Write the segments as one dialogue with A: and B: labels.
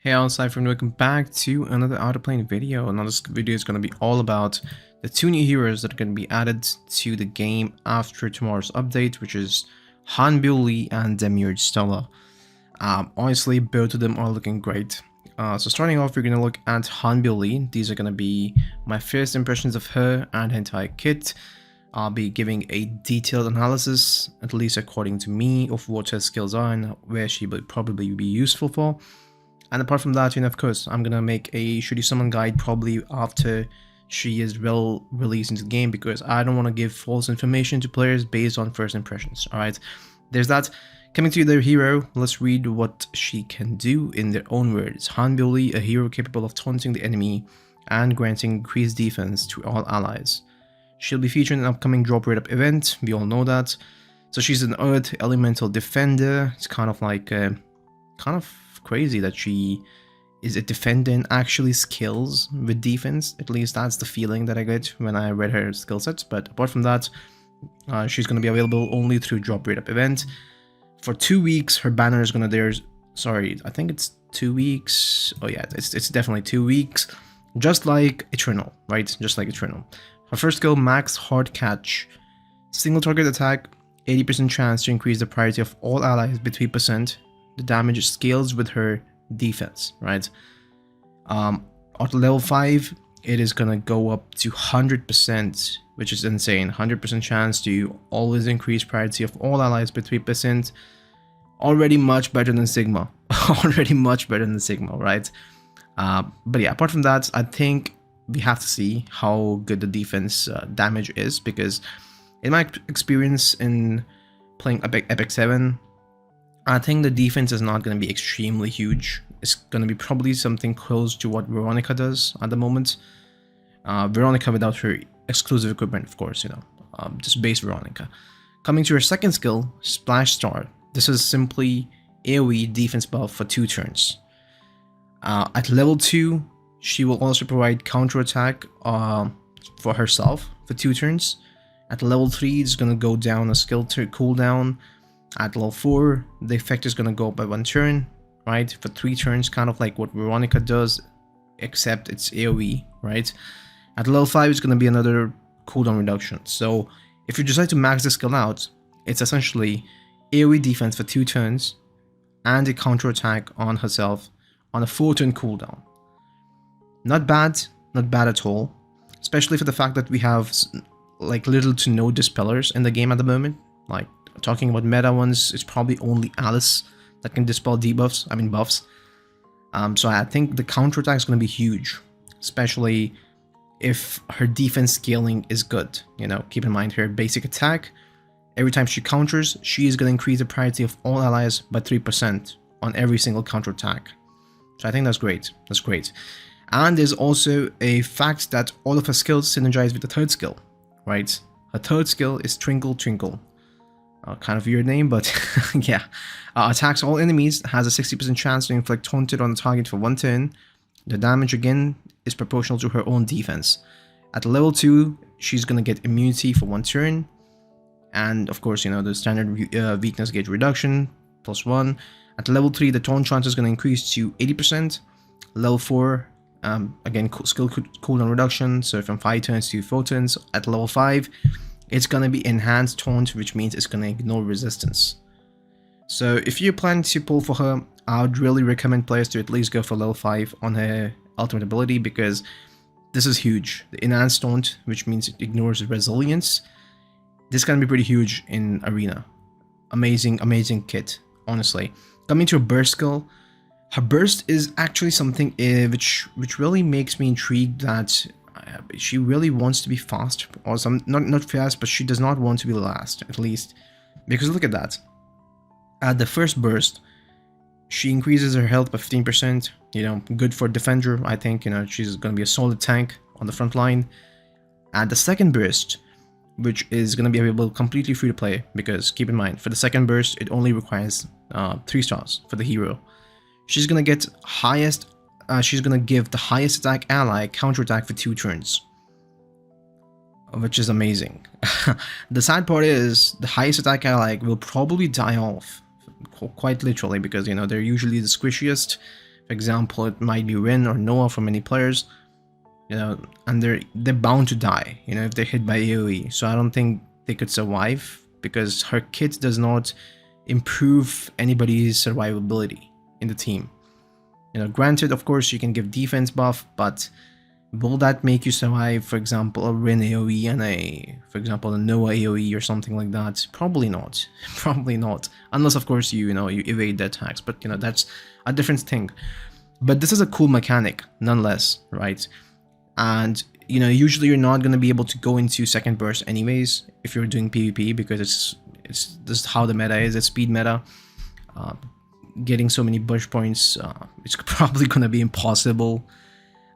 A: Hey all, Cypher and welcome back to another Outerplane video. Now this video is going to be all about the two new heroes that are going to be added to the game after tomorrow's update, which is Hanbyul Lee and Demiurge Stella. Honestly, both of them are looking great. So starting off, we're going to look at Hanbyul Lee. These are going to be my first impressions of her and her entire kit. I'll be giving a detailed analysis, at least according to me, of what her skills are and where she would probably be useful for. And apart from that, of course, I'm gonna make a should you summon guide probably after she is well released into the game, because I don't want to give false information to players based on first impressions. Alright, there's that. Coming to their hero, let's read what she can do in their own words. Hanbyul Lee, a hero capable of taunting the enemy and granting increased defense to all allies. She'll be featured in an upcoming drop rate up event, we all know that. So she's an Earth Elemental Defender. It's kind of like crazy that she is a defender and actually skills with defense. At least that's the feeling that I get when I read her skill sets. But apart from that, she's going to be available only through drop rate up event. For 2 weeks, her banner is going to I think it's 2 weeks. Oh yeah, it's definitely 2 weeks. Just like Eternal, right? Just like Eternal. Her first skill, Max Hard Catch. Single target attack, 80% chance to increase the priority of all allies by 3%. The damage scales with her defense, right? At level 5, it is gonna go up to 100%, which is insane. 100% chance to always increase priority of all allies by 3%. Already much better than Sigma. Already much better than Sigma, right? But yeah, apart from that, I think we have to see how good the defense damage is, because in my experience in playing Epic 7, I think the defense is not going to be extremely huge. It's going to be probably something close to what Veronica does at the moment. Veronica without her exclusive equipment, of course, just base Veronica. Coming to her second skill, Splash Star. This is simply AoE defense buff for 2 turns. At level 2, she will also provide counter attack for herself for 2 turns. At level 3, it's going to go down a skill cooldown. At level 4, the effect is going to go up by 1 turn, right? For 3 turns, kind of like what Veronica does, except it's AoE, right? At level 5, it's going to be another cooldown reduction. So if you decide to max the skill out, it's essentially AoE defense for 2 turns and a counter attack on herself on a 4-turn cooldown. Not bad at all, especially for the fact that we have like little to no dispellers in the game at the moment. Like, talking about meta ones, it's probably only Alice that can dispel buffs. So I think the counter attack is going to be huge, especially if her defense scaling is good. Keep in mind her basic attack. Every time she counters, she is going to increase the priority of all allies by 3% on every single counter attack. So I think that's great. That's great. And there's also a fact that all of her skills synergize with the third skill, right? Her third skill is Twinkle Twinkle. Kind of weird name, but yeah. Attacks all enemies, has a 60% chance to inflict taunted on the target for 1 turn. The damage again is proportional to her own defense. At level 2, she's gonna get immunity for 1 turn. And of course, the standard weakness gauge reduction, +1. At level 3, the taunt chance is gonna increase to 80%. Level 4, again, skill cooldown reduction, so from 5 turns to 4 turns. At level 5, it's going to be enhanced taunt, which means it's going to ignore resistance. So if you plan to pull for her, I would really recommend players to at least go for level 5 on her ultimate ability, because this is huge. The enhanced taunt, which means it ignores resilience, this can be pretty huge in Arena. Amazing kit, honestly. Coming to her burst skill, her burst is actually something which really makes me intrigued that she really wants to be fast, or not fast, but she does not want to be last, at least, because look at that. At the first burst, she increases her health by 15%, good for defender. I think, she's going to be a solid tank on the front line. At the second burst, which is going to be available completely free to play, because keep in mind, for the second burst, it only requires 3 stars for the hero. She's going to get she's going to give the highest attack ally counterattack for 2 turns, which is amazing. The sad part is the highest attack ally will probably die off, quite literally, because they're usually the squishiest For example, it might be Rin or Noah for many players, you know, and they're bound to die, you know, if they're hit by AoE. So I don't think they could survive because her kit does not improve anybody's survivability in the team. You know, granted, of course, you can give defense buff, but will that make you survive, for example, a Rin AoE and for example, a Noah AoE or something like that? Probably not. Probably not. Unless, of course, you evade the attacks. But, you know, that's a different thing. But this is a cool mechanic, nonetheless, right? And, you know, usually you're not going to be able to go into second burst anyways if you're doing PvP, because this is how the meta is. It's speed meta. Getting so many bush points, it's probably going to be impossible.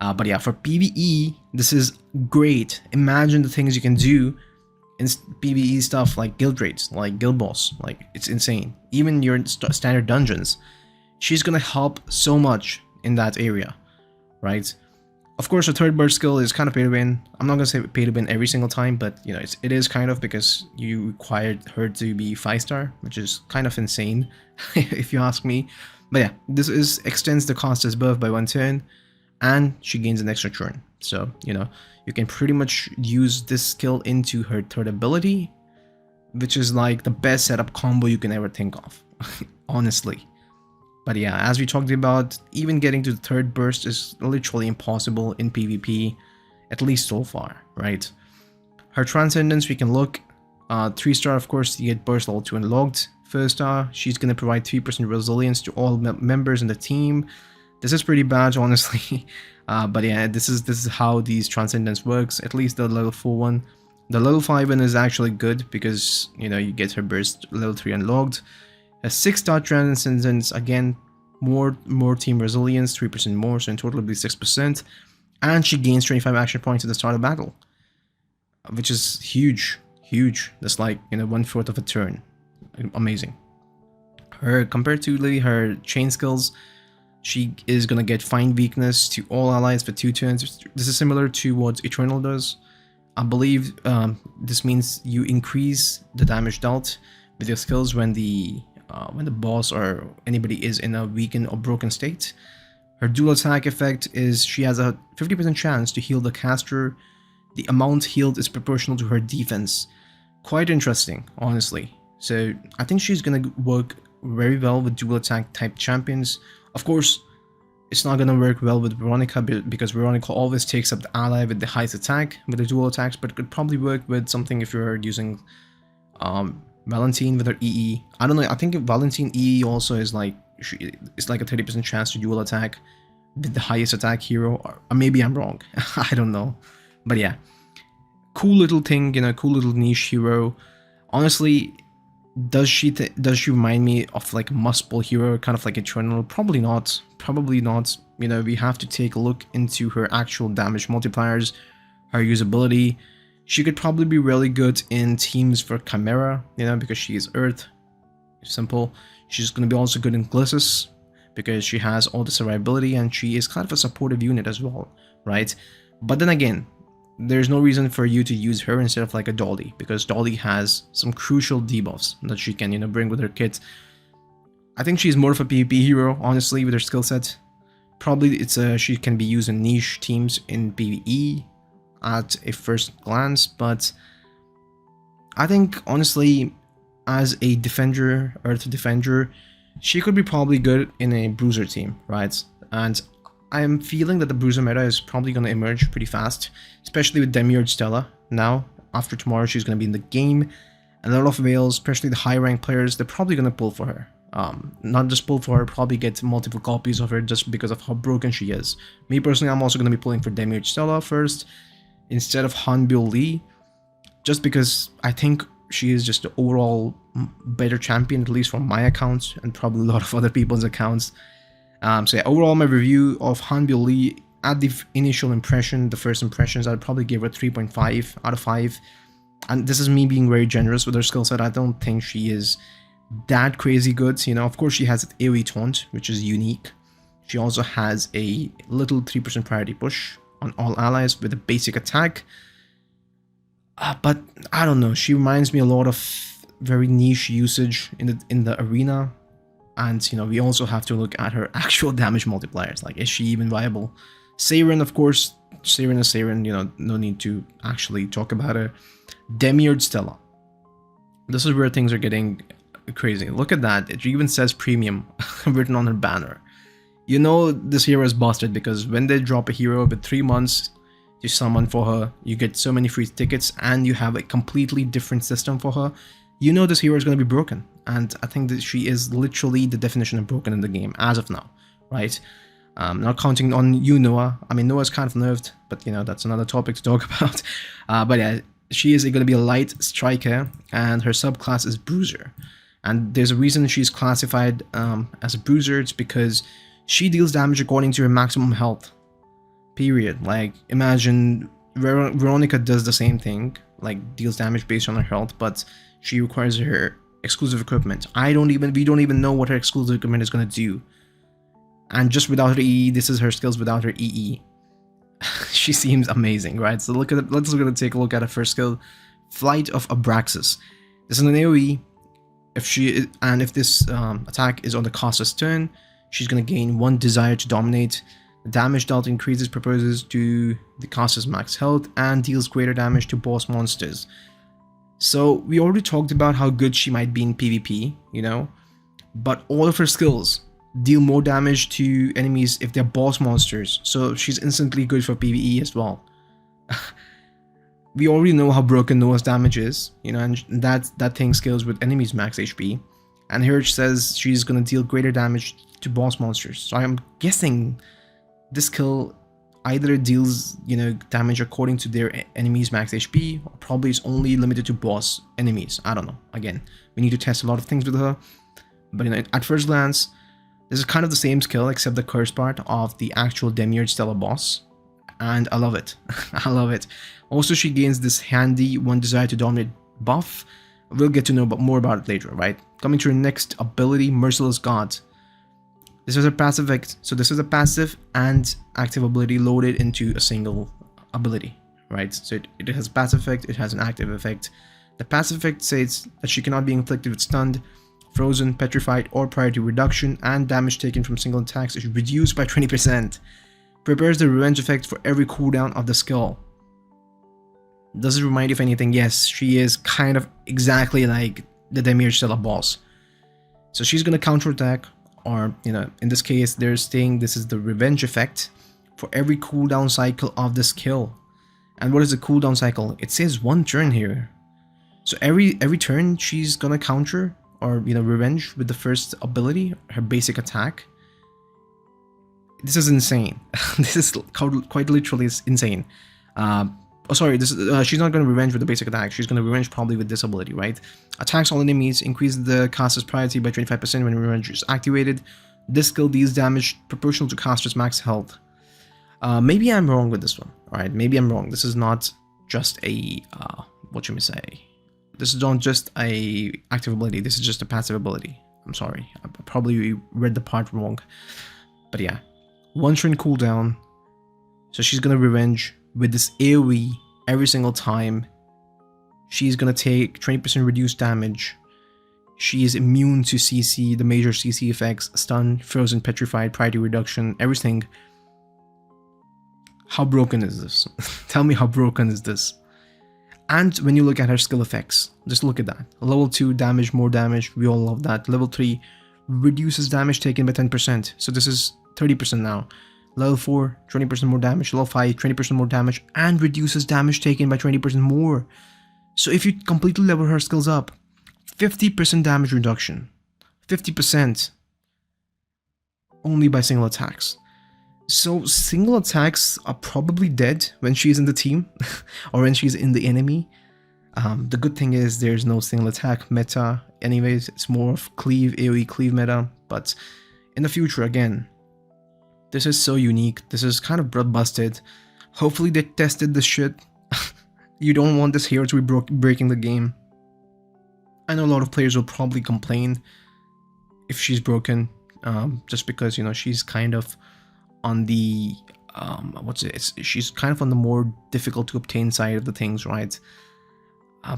A: But yeah, for PvE, this is great. Imagine the things you can do in PvE stuff like guild raids, like guild boss. Like, it's insane. Even your standard dungeons. She's going to help so much in that area, right? Of course, her third burst skill is kind of pay to win. I'm not going to say pay to win every single time, but, you know, it is kind of, because you required her to be 5-star, which is kind of insane, if you ask me. But yeah, this extends the cost as buff by 1 turn, and she gains an extra turn. So, you know, you can pretty much use this skill into her third ability, which is like the best setup combo you can ever think of, honestly. But yeah, as we talked about, even getting to the third burst is literally impossible in PvP, at least so far, right? Her Transcendence, we can look. 3-star, of course, you get burst level 2 unlocked. 1st-star, she's going to provide 3% resilience to all members in the team. This is pretty bad, honestly. But yeah, this is how these Transcendence works, at least the level 4 one. The level 5 one is actually good because, you know, you get her burst level 3 unlocked. A 6-star Transcendence, again, more team resilience, 3% more, so in total it'll be 6%. And she gains 25 action points at the start of battle, which is huge. That's like, you know, 1/4 of a turn. Amazing. Compared to her chain skills, she is gonna get Find Weakness to all allies for 2 turns. This is similar to what Eternal does. I believe this means you increase the damage dealt with your skills when the boss or anybody is in a weakened or broken state. Her dual attack effect is she has a 50% chance to heal the caster. The amount healed is proportional to her defense. Quite interesting, honestly. So I think she's gonna work very well with dual attack type champions. Of course, it's not gonna work well with Veronica because Veronica always takes up the ally with the highest attack with the dual attacks, but it could probably work with something if you're using Valentine with her EE. I don't know, I think Valentine EE also is like, it's like a 30% chance to dual attack with the highest attack hero, or maybe I'm wrong. I don't know. But yeah, cool little thing, you know, cool little niche hero. Honestly, does she remind me of like a must-pull hero, kind of like Eternal? Probably not. You know, we have to take a look into her actual damage multipliers, her usability. She could probably be really good in teams for Chimera, you know, because she is Earth. Simple. She's going to be also good in Glycis because she has all the survivability and she is kind of a supportive unit as well, right? But then again, there's no reason for you to use her instead of like a Dolly, because Dolly has some crucial debuffs that she can, you know, bring with her kit. I think she's more of a PvP hero, honestly, with her skill set. Probably she can be used in niche teams in PvE at a first glance, but I think honestly, as a defender, Earth defender, she could be probably good in a bruiser team, right? And I'm feeling that the bruiser meta is probably going to emerge pretty fast, especially with Demiurge Stella. Now, after tomorrow, she's going to be in the game, and a lot of whales, especially the high rank players, they're probably going to pull for her. Not just pull for her, probably get multiple copies of her just because of how broken she is. Me personally, I'm also going to be pulling for Demiurge Stella first, instead of Hanbyul Lee, just because I think she is just the overall better champion, at least from my account and probably a lot of other people's accounts. So yeah, overall my review of Hanbyul Lee, at the initial impression, the first impressions, I'd probably give her 3.5 out of 5. And this is me being very generous with her skill set. I don't think she is that crazy good. You know, of course she has AoE taunt, which is unique. She also has a little 3% priority push on all allies with a basic attack. But I don't know, she reminds me a lot of very niche usage in the arena. And, we also have to look at her actual damage multipliers. Like, is she even viable? Siren, of course. Siren is Siren, no need to actually talk about her. Demiurge Stella. This is where things are getting crazy. Look at that. It even says premium written on her banner. This hero is busted because when they drop a hero with 3 months to summon for her, you get so many free tickets and you have a completely different system for her. This hero is going to be broken. And I think that she is literally the definition of broken in the game as of now, right? Not counting on you, Noah. I mean, Noah's kind of nerfed, but that's another topic to talk about. But yeah, she is going to be a light striker and her subclass is bruiser. And there's a reason she's classified as a bruiser. It's because she deals damage according to her maximum health. Period. Like, imagine Veronica does the same thing, like deals damage based on her health, but she requires her exclusive equipment. We don't even know what her exclusive equipment is gonna do. And just without her EE, this is her skills without her EE. She seems amazing, right? So let's take a look at her first skill, Flight of Abraxas. This is an AoE. If this attack is on the caster's turn, she's gonna gain 1 desire to dominate. The damage dealt increases proposes to the caster's max health and deals greater damage to boss monsters. So we already talked about how good she might be in PvP, but all of her skills deal more damage to enemies if they're boss monsters, so she's instantly good for PvE as well. We already know how broken Noah's damage is, and that thing scales with enemies max HP. And here it says she's gonna deal greater damage to boss monsters. So I'm guessing this skill either deals, damage according to their enemies max HP, or probably is only limited to boss enemies. I don't know. Again, we need to test a lot of things with her. But at first glance, this is kind of the same skill except the curse part of the actual Demiurge Stella boss. And I love it. I love it. Also, she gains this handy 1 desire to dominate buff. We'll get to know more about it later, right? Coming to her next ability, Merciless God. This is a passive effect. So this is a passive and active ability loaded into a single ability, right? So it has a passive effect, it has an active effect. The passive effect says that she cannot be inflicted with stunned, frozen, petrified, or priority reduction, and damage taken from single attacks is reduced by 20%. Prepares the revenge effect for every cooldown of the skill. Does it remind you of anything? Yes, she is kind of exactly like the Demiurge Stella boss. So she's gonna counterattack, or in this case they're saying this is the revenge effect for every cooldown cycle of the skill. And what is the cooldown cycle? It says 1 turn here. So every turn she's gonna counter or revenge with the first ability, her basic attack. This is insane. This is quite literally insane. She's not going to revenge with the basic attack. She's going to revenge probably with this ability, right? Attacks all enemies, increase the caster's priority by 25% when revenge is activated. This skill deals damage proportional to caster's max health. Maybe I'm wrong with this one, alright? Maybe I'm wrong. This is not just a, what should we say? This is not just a active ability. This is just a passive ability. I'm sorry. I probably read the part wrong. But yeah. 1 turn cooldown. So she's going to revenge with this AoE every single time. She's gonna take 20% reduced damage. She is immune to CC, the major CC effects, stun, frozen, petrified, priority reduction, everything. How broken is this? Tell me how broken is this? And when you look at her skill effects, just look at that. Level 2 damage, more damage, we all love that. Level 3 reduces damage taken by 10%, so this is 30% now. Level 4, 20% more damage. Level 5, 20% more damage, and reduces damage taken by 20% more. So if you completely level her skills up, 50% damage reduction. 50% only by single attacks. So single attacks are probably dead when she's in the team or when she's in the enemy. The good thing is there's no single attack meta anyways. It's more of cleave, AoE cleave meta. But in the future, again, this is so unique. This is kind of busted. Hopefully they tested this shit. You don't want this hero to be breaking the game. I know a lot of players will probably complain if she's broken, just because she's kind of on the she's kind of on the more difficult to obtain side of the things, right?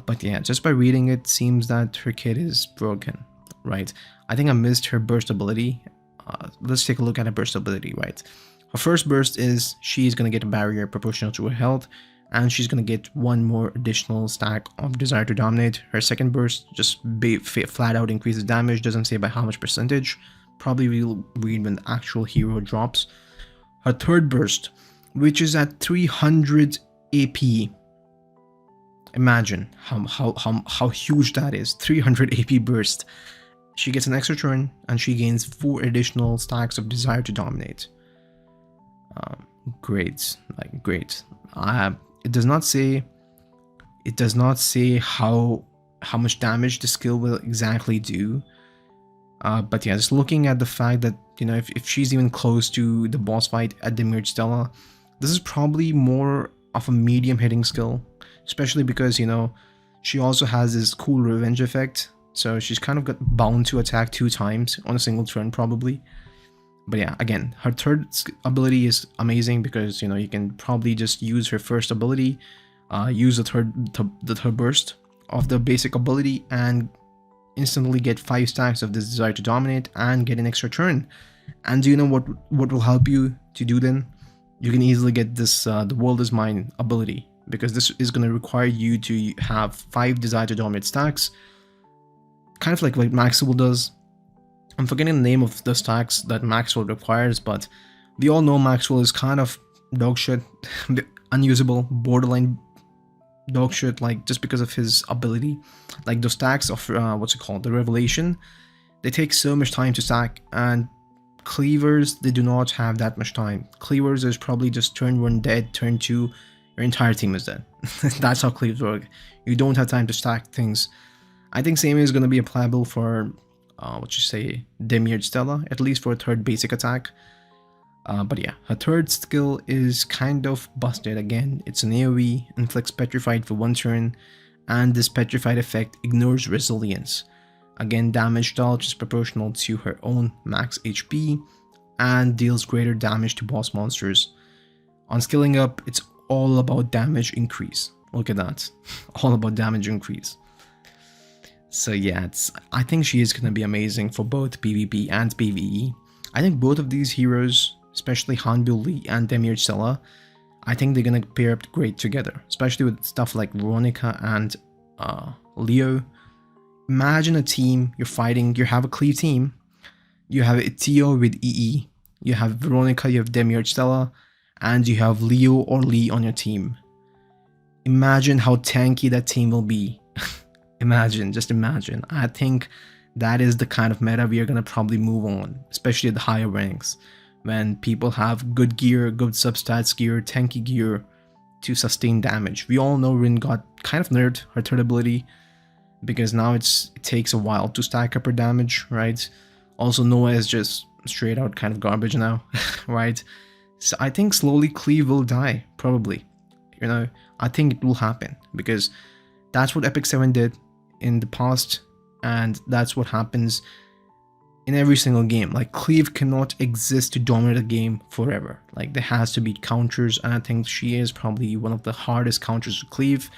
A: But yeah, just by reading it, seems that her kit is broken. right? I think I missed her burst ability. Let's take a look at her burst ability, right? Her first burst is she's going to get a barrier proportional to her health, and she's going to get one more additional stack of Desire to Dominate. Her second burst just flat out increases damage, doesn't say by how much percentage. Probably we'll read when the actual hero drops. Her third burst, which is at 300 AP. Imagine how huge that is. 300 AP burst. She gets an extra turn, and she gains 4 additional stacks of Desire to Dominate. Great, like great. It does not say how much damage the skill will exactly do. But yeah, just looking at the fact that, you know, if she's even close to the boss fight at Demiurge Stella, this is probably more of a medium hitting skill, especially because, you know, she also has this cool revenge effect, so she's kind of got bound to attack 2 times on a single turn probably. But yeah, again, her third ability is amazing because, you know, you can probably just use her first ability, use the third burst of the basic ability, and instantly get 5 stacks of this Desire to Dominate and get an extra turn. And do you know what will help you to do then? You can easily get this the World is Mine ability, because this is going to require you to have 5 Desire to Dominate stacks, kind of like what Maxwell does. I'm forgetting the name of the stacks that Maxwell requires, but we all know Maxwell is kind of dog shit, unusable, borderline dog shit, like just because of his ability. Like those stacks of what's it called, the Revelation, they take so much time to stack, and cleavers, they do not have that much time. Cleavers is probably just turn 1 dead, turn 2 your entire team is dead. That's how cleavers work. You don't have time to stack things. I think same is going to be applicable for Demiurge Stella, at least for a third basic attack. But yeah, her third skill is kind of busted. Again, it's an AoE, inflicts petrified for 1 turn, and this petrified effect ignores resilience. Again, damage dodge is proportional to her own max HP and deals greater damage to boss monsters. On skilling up, it's all about damage increase. Look at that, all about damage increase. So yeah, I think she is going to be amazing for both PvP and PvE. I think both of these heroes, especially Hanbyul Lee and Demiurge Stella, I think they're going to pair up great together, especially with stuff like Veronica and Leo. Imagine a team you're fighting, you have a cleave team, you have Tio with EE, you have Veronica, you have Demiurge Stella, and you have Leo or Lee on your team. Imagine how tanky that team will be. Imagine, just imagine. I think that is the kind of meta we are going to probably move on, especially at the higher ranks, when people have good gear, good substats gear, tanky gear to sustain damage. We all know Rin got kind of nerfed her third ability, because now it takes a while to stack up her damage, right? Also, Noah is just straight out kind of garbage now, right? So I think slowly Cleave will die, probably. You know, I think it will happen, because that's what Epic 7 did in the past, and that's what happens in every single game. Like, Cleave cannot exist to dominate a game forever. Like, there has to be counters, and I think she is probably one of the hardest counters to Cleave,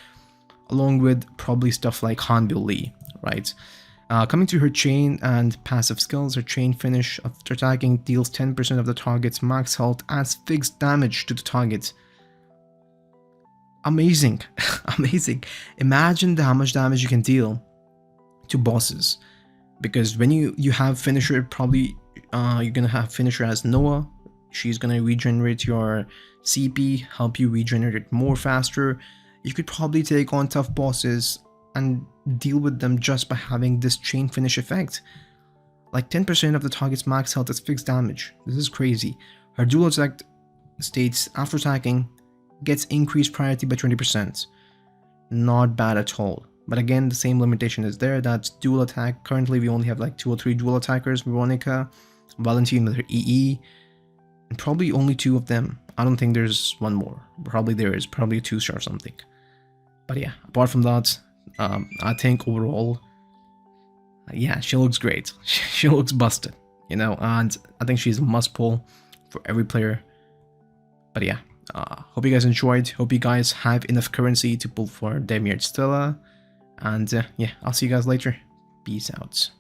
A: along with probably stuff like Hanbyul Lee, right? Coming to her chain and passive skills, her chain finish after attacking deals 10% of the target's max health, adds fixed damage to the target. Amazing. Amazing. Imagine how much damage you can deal to bosses, because when you have finisher, probably you're gonna have finisher as Noah. She's gonna regenerate your CP, help you regenerate it more faster. You could probably take on tough bosses and deal with them just by having this chain finish effect. Like 10% of the target's max health is fixed damage. This is crazy. Her dual attack states after attacking gets increased priority by 20%. Not bad at all. But again, the same limitation is there. That's dual attack. Currently, we only have like 2 or 3 dual attackers. Veronica, Valentine with her EE, and probably only 2 of them. I don't think there's one more. Probably there is. Probably a 2-star or something. But yeah, apart from that, I think overall, yeah, she looks great. She looks busted, you know, and I think she's a must pull for every player. But yeah, hope you guys enjoyed. Hope you guys have enough currency to pull for Demiurge Stella. And yeah, I'll see you guys later. Peace out.